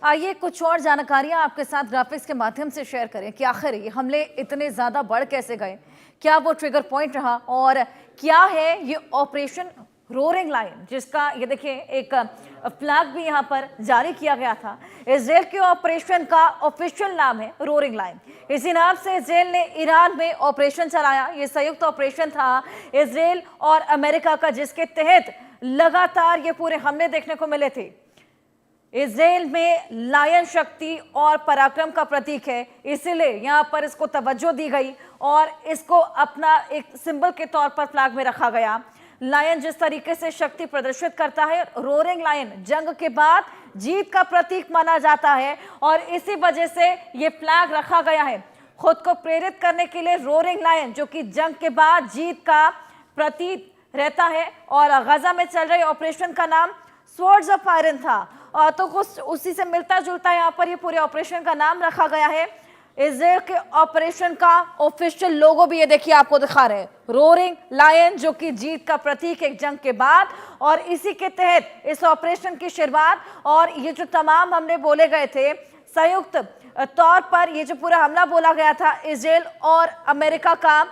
आइए कुछ और जानकारियां आपके साथ ग्राफिक्स के माध्यम से शेयर करें कि आखिर ये हमले इतने ज्यादा बढ़ कैसे गए, क्या वो ट्रिगर पॉइंट रहा और क्या है ये ऑपरेशन रोरिंग लायन, जिसका ये देखिए एक फ्लैग भी यहाँ पर जारी किया गया था। इजराइल के ऑपरेशन का ऑफिशियल नाम है रोरिंग लायन। इसी नाम से इजराइल ने ईरान में ऑपरेशन चलाया। ये संयुक्त ऑपरेशन था इजराइल और अमेरिका का, जिसके तहत लगातार ये पूरे हमले देखने को मिले थे। इजराइल में लायन शक्ति और पराक्रम का प्रतीक है, इसीलिए यहाँ पर इसको तवज्जो दी गई और इसको अपना एक सिंबल के तौर पर फ्लैग में रखा गया। लायन जिस तरीके से शक्ति प्रदर्शित करता है, रोरिंग लायन जंग के बाद जीत का प्रतीक माना जाता है और इसी वजह से ये फ्लैग रखा गया है। खुद को प्रेरित करने के लिए रोरिंग लायन, जो कि जंग के बाद जीत का प्रतीक रहता है। और गजा में चल रहे ऑपरेशन का नाम स्वर्ड्स ऑफ आयरन था, और तो कुछ उसी से मिलता जुलता यहाँ पर ये पूरे ऑपरेशन का नाम रखा गया है। इजराइल के ऑपरेशन का ऑफिशियल लोगो भी ये देखिए आपको दिखा रहे हैं, रोरिंग लायन, जो कि जीत का प्रतीक है जंग के बाद। और इसी के तहत इस ऑपरेशन की शुरुआत और ये जो तमाम हमले बोले गए थे, संयुक्त तौर पर ये जो पूरा हमला बोला गया था इजराइल और अमेरिका का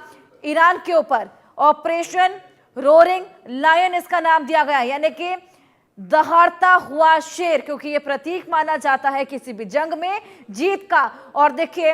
ईरान के ऊपर, ऑपरेशन रोरिंग लायन इसका नाम दिया गया, यानी कि दहाड़ता हुआ शेर, क्योंकि ये प्रतीक माना जाता है किसी भी जंग में जीत का। और देखिए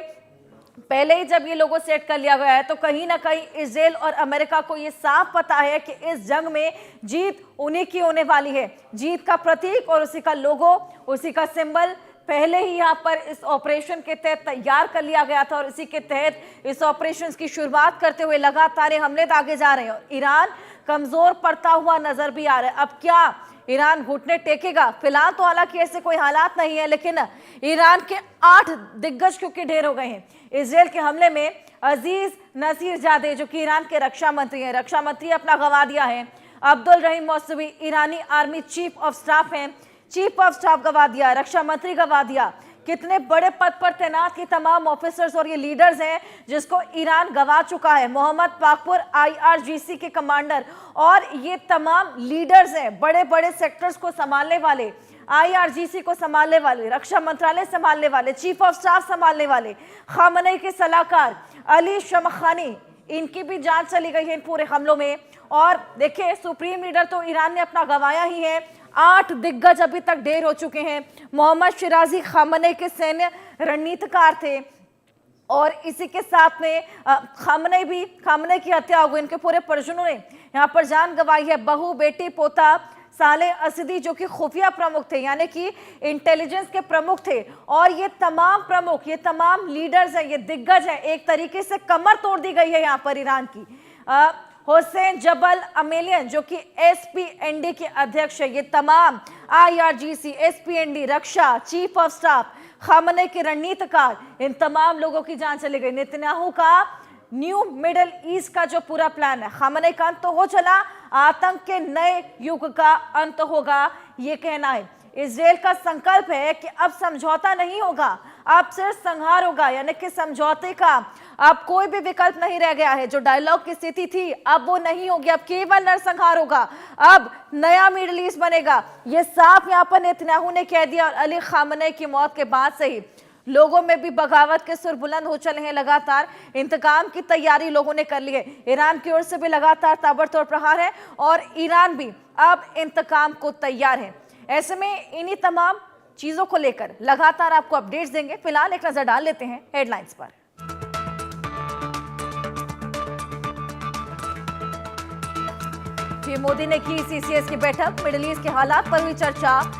पहले ही जब ये लोगो सेट कर लिया गया है तो कहीं ना कहीं इजराइल और अमेरिका को ये साफ पता है कि इस जंग में जीत उन्हीं की होने वाली है। जीत का प्रतीक और उसी का लोगो, उसी का सिंबल पहले ही यहाँ पर इस ऑपरेशन के तहत तैयार कर लिया गया था और इसी के तहत इस ऑपरेशन की शुरुआत करते हुए लगातार हमले दागे जा रहे हैं और ईरान कमजोर पड़ता हुआ नजर भी आ रहा है। अब क्या ईरान घुटने टेकेगा? फिलहाल तो हालांकि ऐसे कोई हालात नहीं है, लेकिन ईरान के 8 दिग्गज क्योंकि ढेर हो गए हैं इजराइल के हमले में। अजीज नसीरजादे, जो कि ईरान के रक्षा मंत्री हैं, रक्षा मंत्री अपना गंवा दिया है। अब्दुल रहीम मौसवी ईरानी आर्मी चीफ ऑफ स्टाफ हैं, चीफ ऑफ स्टाफ गंवा दिया, रक्षा मंत्री गंवा दिया। कितने बड़े पद पर तैनात ये तमाम ऑफिसर्स और ये लीडर्स हैं जिसको ईरान गंवा चुका है। मोहम्मद पाकपुर IRGC के कमांडर और ये तमाम लीडर्स हैं, बड़े बड़े सेक्टर्स को संभालने वाले, IRGC को संभालने वाले, रक्षा मंत्रालय संभालने वाले, चीफ ऑफ स्टाफ संभालने वाले, खामनेई के सलाहकार अली शमखानी, इनकी भी जान चली गई है इन पूरे हमलों में। और देखिए सुप्रीम लीडर तो ईरान ने अपना गंवाया ही है, 8 दिग्गज अभी तक ढेर हो चुके हैं। मोहम्मद शिराजी खामनेई के सैन्य रणनीतिकार थे और इसी के साथ में खामनेई की हत्या हो गई, इनके पूरे परिजनों ने यहाँ पर जान गंवाई है। बहू, बेटी, पोता साले असदी, जो कि खुफिया प्रमुख थे, यानी कि इंटेलिजेंस के प्रमुख थे। और ये तमाम प्रमुख, ये तमाम लीडर्स हैं, ये दिग्गज हैं, एक तरीके से कमर तोड़ दी गई है यहाँ पर ईरान की। हुसैन जबल अमेलियन, जो कि SPND के अध्यक्ष है, ये तमाम IRGC, SPND, Raksha, chief of staff, Khamenei के रणनीतिकार, इन तमाम लोगों की जान चली गई। नेतन्याहू का न्यू मिडल ईस्ट का जो पूरा प्लान है, खामनेई का अंत तो हो चला, आतंक के नए युग का अंत होगा, ये कहना है। इजराइल का संकल्प है कि अब समझौता नहीं होगा, अब सिर्फ संहार होगा, यानी कि समझौते का अब कोई भी विकल्प नहीं रह गया है। जो डायलॉग की स्थिति थी अब वो नहीं होगी, अब केवल नरसंहार होगा, अब नया मिडिल ईस्ट बनेगा। ये साफ यहाँ पर नेतन्याहू ने कह दिया। और अली खामनेई की मौत के बाद से ही लोगों में भी बगावत के सुर बुलंद हो चले हैं। लगातार इंतकाम की तैयारी लोगों ने कर ली है। ईरान की ओर से भी लगातार ताबड़तोड़ प्रहार है और ईरान भी अब इंतकाम को तैयार है। ऐसे में इन्हीं तमाम चीजों को लेकर लगातार आपको अपडेट्स देंगे। फिलहाल एक नजर डाल लेते हैं हेडलाइंस पर। पीएम मोदी ने की CCS की बैठक, मिडिल ईस्ट के हालात पर हुई चर्चा।